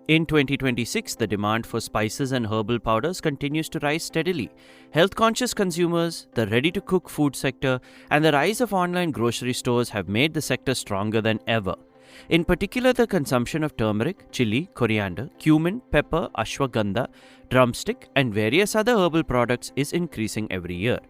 In 2026, the demand for spices and herbal powders continues to rise steadily. Health-conscious consumers, the ready-to-cook food sector, and the rise of online grocery stores have made the sector stronger than ever. In particular, the consumption of turmeric, chili, coriander, cumin, pepper, ashwagandha, drumstick, and various other herbal products is increasing every year.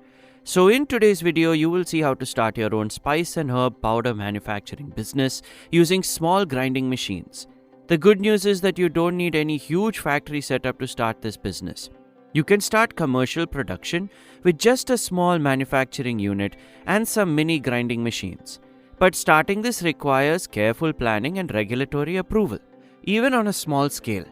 So in today's video, you will see how to start your own spice and herb powder manufacturing business using small grinding machines. The good news is that you don't need any huge factory setup to start this business. You can start commercial production with just a small manufacturing unit and some mini grinding machines. But starting this requires careful planning and regulatory approval, even on a small scale.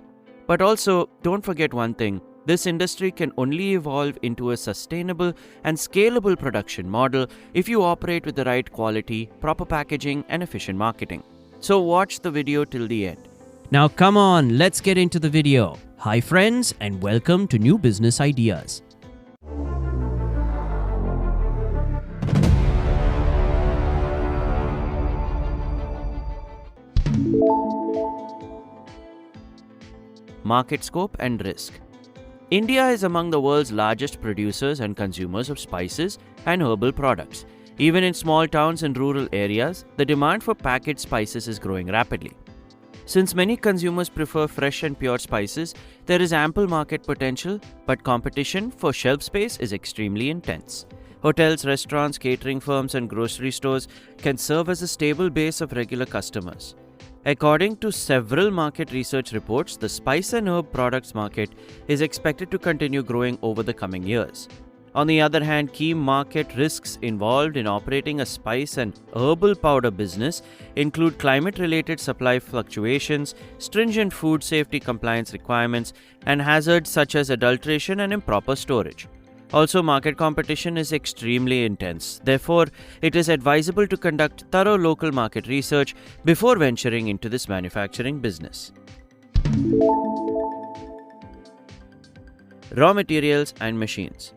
But also, don't forget one thing, this industry can only evolve into a sustainable and scalable production model if you operate with the right quality, proper packaging, and efficient marketing. So watch the video till the end. Now come on, let's get into the video. Hi friends, and welcome to New Business Ideas. Market scope and risk. India is among the world's largest producers and consumers of spices and herbal products. Even in small towns and rural areas, the demand for packaged spices is growing rapidly. Since many consumers prefer fresh and pure spices, there is ample market potential, but competition for shelf space is extremely intense. Hotels, restaurants, catering firms, and grocery stores can serve as a stable base of regular customers. According to several market research reports, the spice and herb products market is expected to continue growing over the coming years. On the other hand, key market risks involved in operating a spice and herbal powder business include climate-related supply fluctuations, stringent food safety compliance requirements, and hazards such as adulteration and improper storage. Also, market competition is extremely intense. Therefore, it is advisable to conduct thorough local market research before venturing into this manufacturing business. Raw materials and machines.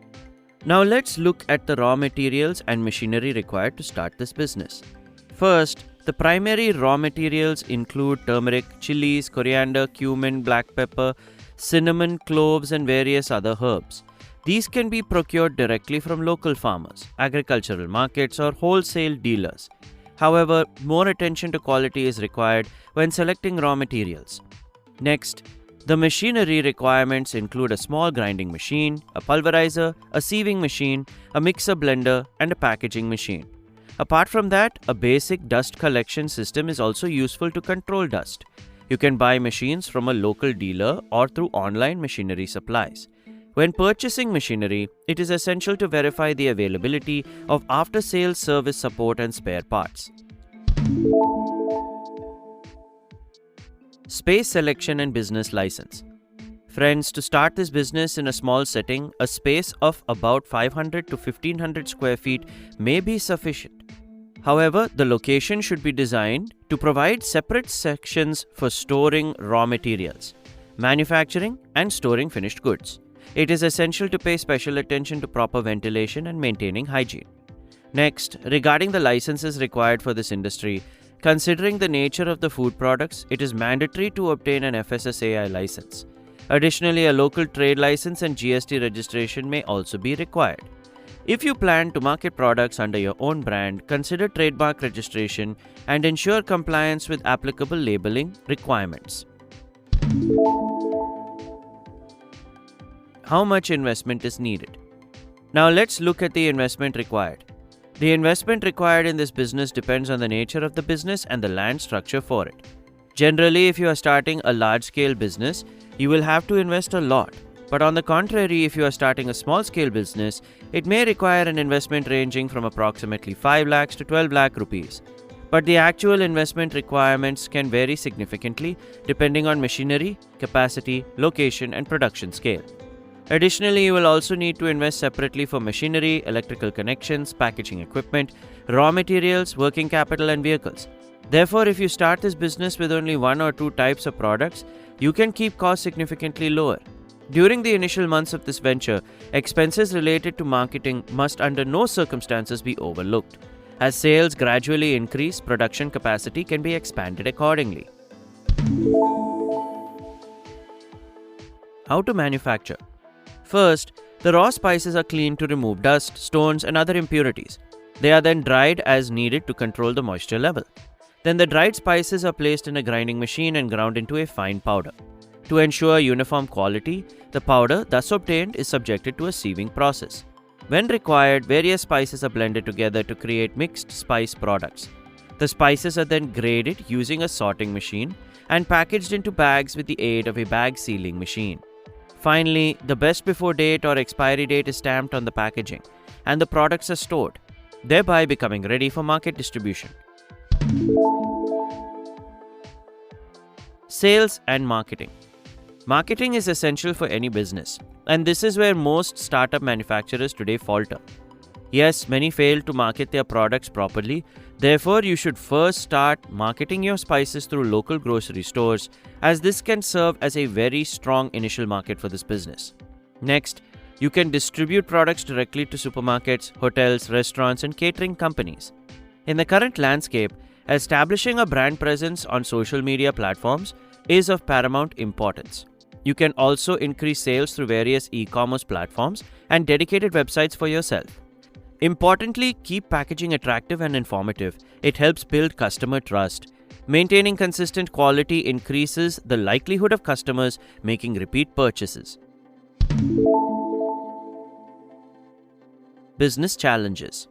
Now let's look at the raw materials and machinery required to start this business. First, the primary raw materials include turmeric, chilies, coriander, cumin, black pepper, cinnamon, cloves, and various other herbs. These can be procured directly from local farmers, agricultural markets, or wholesale dealers. However, more attention to quality is required when selecting raw materials. Next, the machinery requirements include a small grinding machine, a pulverizer, a sieving machine, a mixer blender, and a packaging machine. Apart from that, a basic dust collection system is also useful to control dust. You can buy machines from a local dealer or through online machinery supplies. When purchasing machinery, it is essential to verify the availability of after-sales service support and spare parts. Space selection and business license. Friends, to start this business in a small setting, a space of about 500 to 1500 square feet may be sufficient. However, the location should be designed to provide separate sections for storing raw materials, manufacturing, and storing finished goods. It is essential to pay special attention to proper ventilation and maintaining hygiene. Next, regarding the licenses required for this industry, considering the nature of the food products, it is mandatory to obtain an FSSAI license. Additionally, a local trade license and GST registration may also be required. If you plan to market products under your own brand, consider trademark registration and ensure compliance with applicable labeling requirements. How much investment is needed? Now let's look at the investment required. The investment required in this business depends on the nature of the business and the land structure for it. Generally, if you are starting a large-scale business, you will have to invest a lot. But on the contrary, if you are starting a small-scale business, it may require an investment ranging from approximately 5 lakhs to 12 lakh rupees. But the actual investment requirements can vary significantly depending on machinery, capacity, location, and production scale. Additionally, you will also need to invest separately for machinery, electrical connections, packaging equipment, raw materials, working capital, and vehicles. Therefore, if you start this business with only one or two types of products, you can keep costs significantly lower. During the initial months of this venture, expenses related to marketing must under no circumstances be overlooked. As sales gradually increase, production capacity can be expanded accordingly. How to manufacture? First, the raw spices are cleaned to remove dust, stones, and other impurities. They are then dried as needed to control the moisture level. Then the dried spices are placed in a grinding machine and ground into a fine powder. To ensure uniform quality, the powder thus obtained is subjected to a sieving process. When required, various spices are blended together to create mixed spice products. The spices are then graded using a sorting machine and packaged into bags with the aid of a bag sealing machine. Finally, the best before date or expiry date is stamped on the packaging, and the products are stored, thereby becoming ready for market distribution. Sales and marketing. Marketing is essential for any business, and this is where most startup manufacturers today falter. Yes, many fail to market their products properly. Therefore, you should first start marketing your spices through local grocery stores, as this can serve as a very strong initial market for this business. Next, you can distribute products directly to supermarkets, hotels, restaurants, and catering companies. In the current landscape, establishing a brand presence on social media platforms is of paramount importance. You can also increase sales through various e-commerce platforms and dedicated websites for yourself. Importantly, keep packaging attractive and informative. It helps build customer trust. Maintaining consistent quality increases the likelihood of customers making repeat purchases. Business challenges.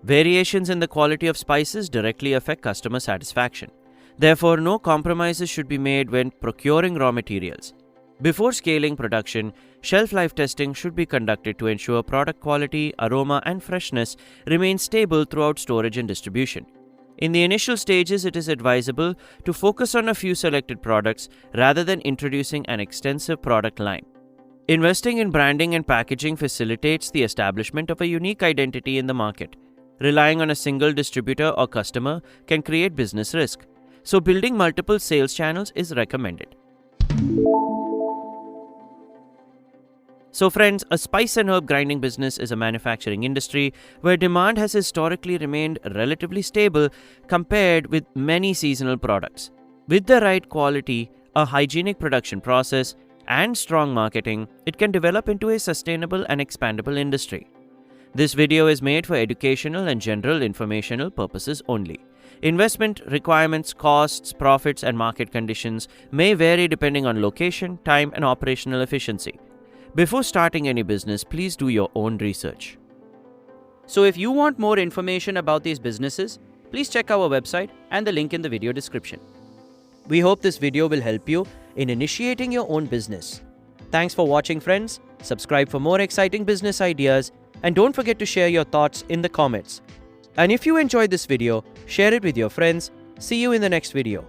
Variations in the quality of spices directly affect customer satisfaction. Therefore, no compromises should be made when procuring raw materials. Before scaling production, shelf life testing should be conducted to ensure product quality, aroma, and freshness remain stable throughout storage and distribution. In the initial stages, it is advisable to focus on a few selected products rather than introducing an extensive product line. Investing in branding and packaging facilitates the establishment of a unique identity in the market. Relying on a single distributor or customer can create business risk, so building multiple sales channels is recommended. So friends, a spice and herb grinding business is a manufacturing industry where demand has historically remained relatively stable compared with many seasonal products. With the right quality, a hygienic production process, and strong marketing, it can develop into a sustainable and expandable industry. This video is made for educational and general informational purposes only. Investment requirements, costs, profits, and market conditions may vary depending on location, time, and operational efficiency. Before starting any business, please do your own research. So if you want more information about these businesses, please check our website and the link in the video description. We hope this video will help you in initiating your own business. Thanks for watching, friends. Subscribe for more exciting business ideas, and don't forget to share your thoughts in the comments. And if you enjoyed this video, share it with your friends. See you in the next video.